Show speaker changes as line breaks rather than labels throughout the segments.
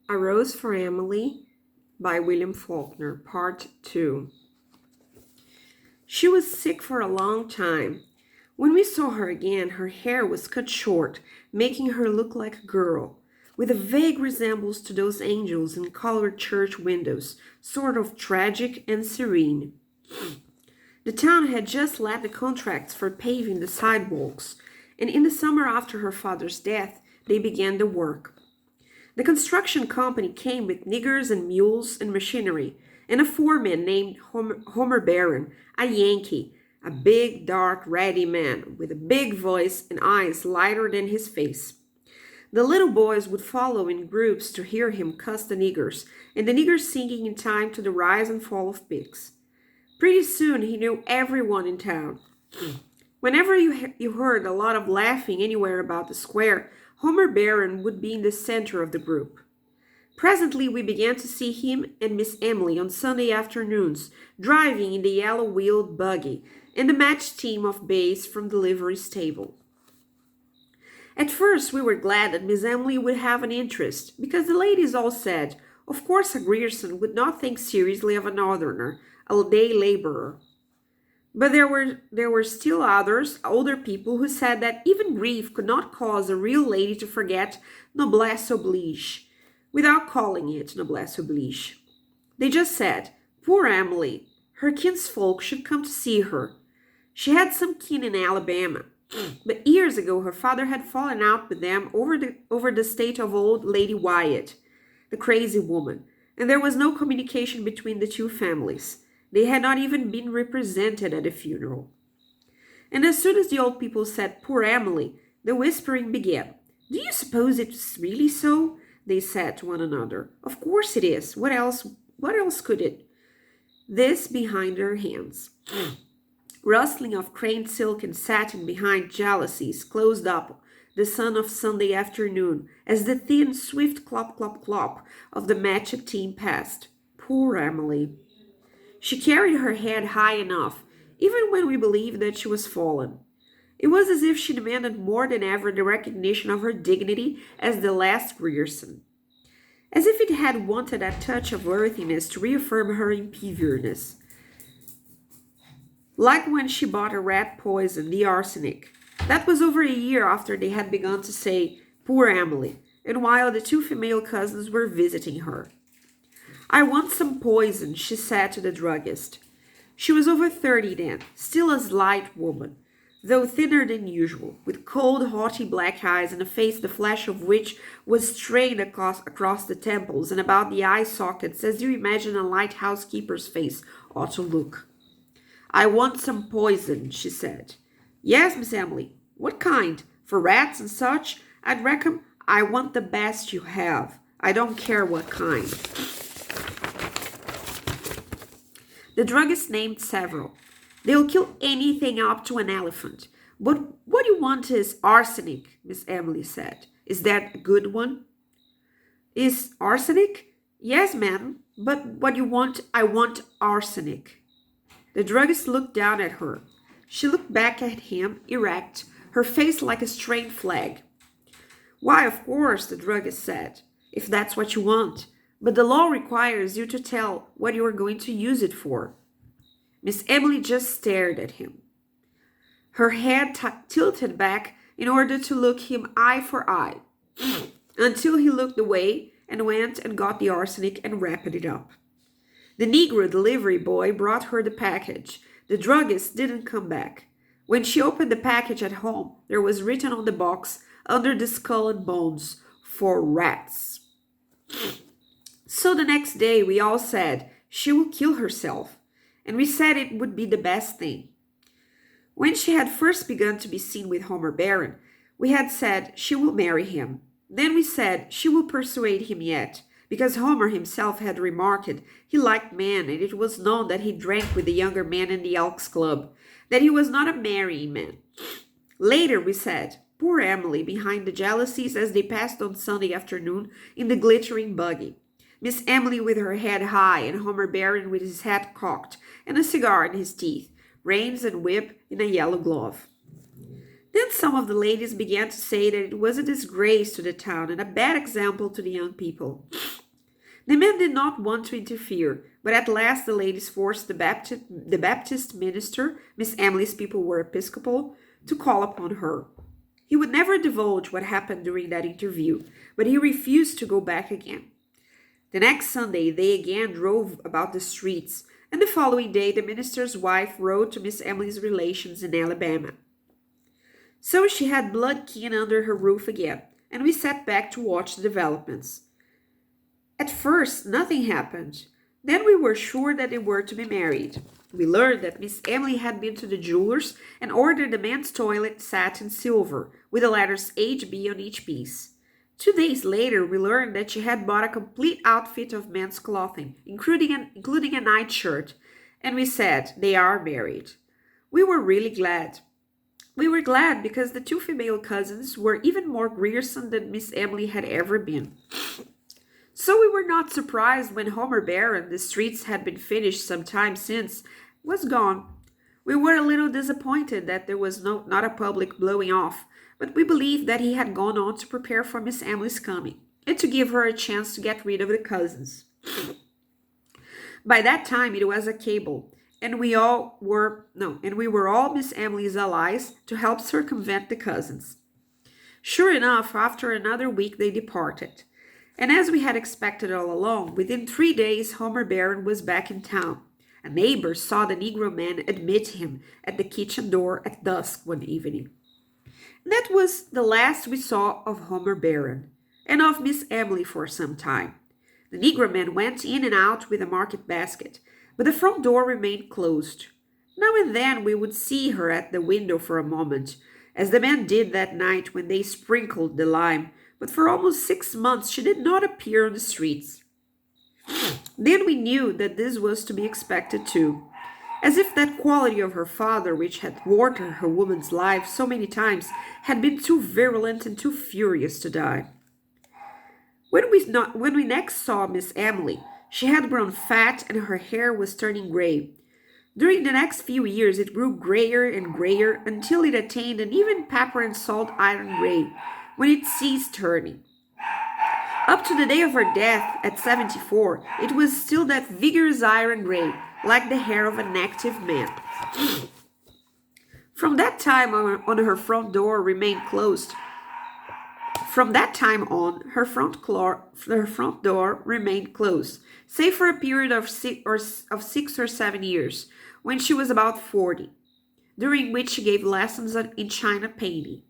A Rose for Emily by William Faulkner, Part 2. She was sick for a long time. When we saw her again, her hair was cut short, making her look like a girl, with a vague resemblance to those angels in colored church windows, sort of tragic and serene. The town had just let the contracts for paving the sidewalks, and in the summer after her father's death, they began the work. The construction company came with niggers and mules and machinery, and a foreman named Homer Barron, a Yankee, a big, dark, ratty man with a big voice and eyes lighter than his face. The little boys would follow in groups to hear him cuss the niggers, and the niggers singing in time to the rise and fall of pigs. Pretty soon he knew everyone in town. Whenever you heard a lot of laughing anywhere about the square, Homer Barron would be in the center of the group. Presently we began to see him and Miss Emily on Sunday afternoons, driving in the yellow-wheeled buggy, and the matched team of bays from the livery stable. At first we were glad that Miss Emily would have an interest, because the ladies all said, of course a Grierson would not think seriously of a northerner, a day laborer. But there were still others, older people, who said that even grief could not cause a real lady to forget noblesse oblige, without calling it noblesse oblige. They just said, poor Emily, her kinsfolk should come to see her. She had some kin in Alabama, but years ago her father had fallen out with them over the state of old Lady Wyatt, the crazy woman, and there was no communication between the two families. They had not even been represented at the funeral. And as soon as the old people said, poor Emily, the whispering began. Do you suppose it's really so? They said to one another. Of course it is. What else could it? This behind their hands. Rustling of craned silk and satin behind jalousies closed up the sun of Sunday afternoon as the thin, swift clop, clop, clop of the matched team passed. Poor Emily. She carried her head high enough, even when we believed that she was fallen. It was as if she demanded more than ever the recognition of her dignity as the last Grierson. As if it had wanted a touch of earthiness to reaffirm her imperialness. Like when she bought a rat poison, the arsenic. That was over a year after they had begun to say, poor Emily, and while the two female cousins were visiting her. I want some poison, she said to the druggist. She was over 30 then, still a slight woman, though thinner than usual, with cold, haughty black eyes and a face the flesh of which was strained across the temples and about the eye sockets as you imagine a lighthouse keeper's face ought to look. I want some poison, she said. Yes, Miss Emily. What kind? For rats and such? I'd reckon I want the best you have. I don't care what kind. The druggist named several. They'll kill anything up to an elephant. But what you want is arsenic, Miss Emily said. Is that a good one? Is arsenic? Yes, madam. But what you want, I want arsenic. The druggist looked down at her. She looked back at him, erect, her face like a strained flag. Why, of course, the druggist said, if that's what you want. But the law requires you to tell what you are going to use it for. Miss Emily just stared at him. Her head tilted back in order to look him eye for eye, until he looked away and went and got the arsenic and wrapped it up. The Negro delivery boy brought her the package. The druggist didn't come back. When she opened the package at home, there was written on the box, under the skull and bones, for rats. So the next day we all said, she will kill herself, and we said it would be the best thing. When she had first begun to be seen with Homer Barron, we had said she will marry him. Then we said she will persuade him yet, because Homer himself had remarked he liked men, and it was known that he drank with the younger men in the Elks Club, that he was not a marrying man. Later we said, poor Emily, behind the jalousies as they passed on Sunday afternoon in the glittering buggy. Miss Emily with her head high, and Homer Barron with his hat cocked, and a cigar in his teeth, reins and whip in a yellow glove. Then some of the ladies began to say that it was a disgrace to the town and a bad example to the young people. The men did not want to interfere, but at last the ladies forced the Baptist minister, Miss Emily's people were Episcopal, to call upon her. He would never divulge what happened during that interview, but he refused to go back again. The next Sunday, they again drove about the streets, and the following day, the minister's wife wrote to Miss Emily's relations in Alabama. So she had Blood Keen under her roof again, and we sat back to watch the developments. At first, nothing happened. Then we were sure that they were to be married. We learned that Miss Emily had been to the jeweler's and ordered the men's toilet satin silver, with the letters HB on each piece. 2 days later, we learned that she had bought a complete outfit of men's clothing, including a nightshirt, and we said, they are married. We were really glad. We were glad because the 2 female cousins were even more Grierson than Miss Emily had ever been. So we were not surprised when Homer Barron, the streets had been finished some time since, was gone. We were a little disappointed that there was not a public blowing off, but we believed that he had gone on to prepare for Miss Emily's coming, and to give her a chance to get rid of the cousins. By that time it was a cable, and we were all Miss Emily's allies to help circumvent the cousins. Sure enough, after another week they departed. And as we had expected all along, within 3 days Homer Barron was back in town. A neighbor saw the Negro man admit him at the kitchen door at dusk one evening. And that was the last we saw of Homer Barron, and of Miss Emily for some time. The Negro man went in and out with a market basket, but the front door remained closed. Now and then we would see her at the window for a moment, as the man did that night when they sprinkled the lime, but for almost 6 months she did not appear on the streets. Then we knew that this was to be expected too, as if that quality of her father, which had thwarted her woman's life so many times, had been too virulent and too furious to die. When we next saw Miss Emily, she had grown fat and her hair was turning gray. During the next few years it grew grayer and grayer until it attained an even pepper and salt iron gray, when it ceased turning. Up to the day of her death at 74, it was still that vigorous iron gray, like the hair of an active man. From that time on, her front door remained closed. From that time on, her front door remained closed, save for a period of 6 or 7 years, when she was about 40, during which she gave lessons in China painting.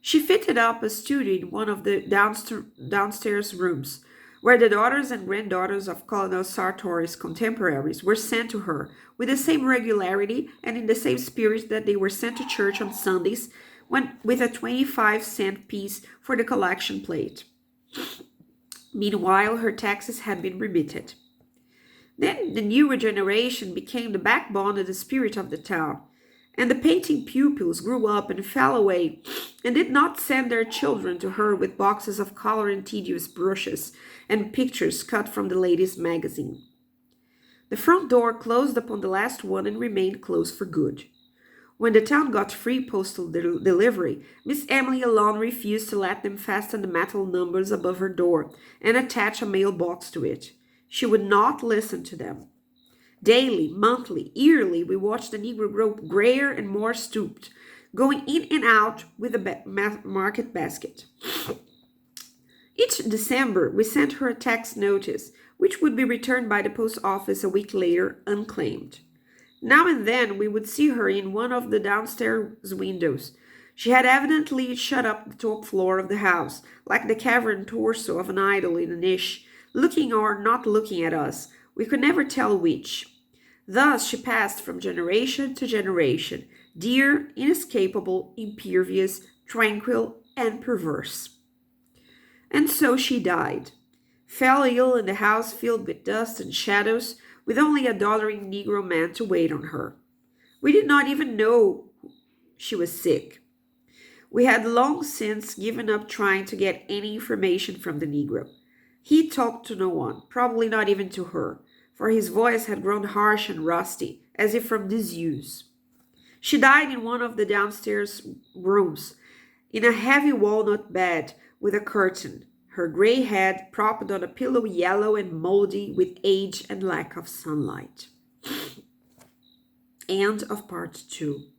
She fitted up a studio in one of the downstairs rooms, where the daughters and granddaughters of Colonel Sartori's contemporaries were sent to her with the same regularity and in the same spirit that they were sent to church on Sundays, with a 25-cent piece for the collection plate. Meanwhile, her taxes had been remitted. Then the newer generation became the backbone of the spirit of the town, and the painting pupils grew up and fell away, and did not send their children to her with boxes of color and tedious brushes and pictures cut from the ladies' magazine. The front door closed upon the last one and remained closed for good. When the town got free postal delivery, Miss Emily alone refused to let them fasten the metal numbers above her door and attach a mailbox to it. She would not listen to them. Daily, monthly, yearly, we watched the Negro grow grayer and more stooped, going in and out with a market basket. Each December, we sent her a tax notice, which would be returned by the post office a week later, unclaimed. Now and then, we would see her in one of the downstairs windows. She had evidently shut up the top floor of the house, like the cavern torso of an idol in a niche, looking or not looking at us. We could never tell which. Thus she passed from generation to generation, dear, inescapable, impervious, tranquil, and perverse. And so she died, fell ill in the house filled with dust and shadows, with only a doddering Negro man to wait on her. We did not even know she was sick. We had long since given up trying to get any information from the Negro. He talked to no one, probably not even to her, for his voice had grown harsh and rusty, as if from disuse. She died in one of the downstairs rooms, in a heavy walnut bed with a curtain. her gray head propped on a pillow yellow and moldy with age and lack of sunlight. End of part 2.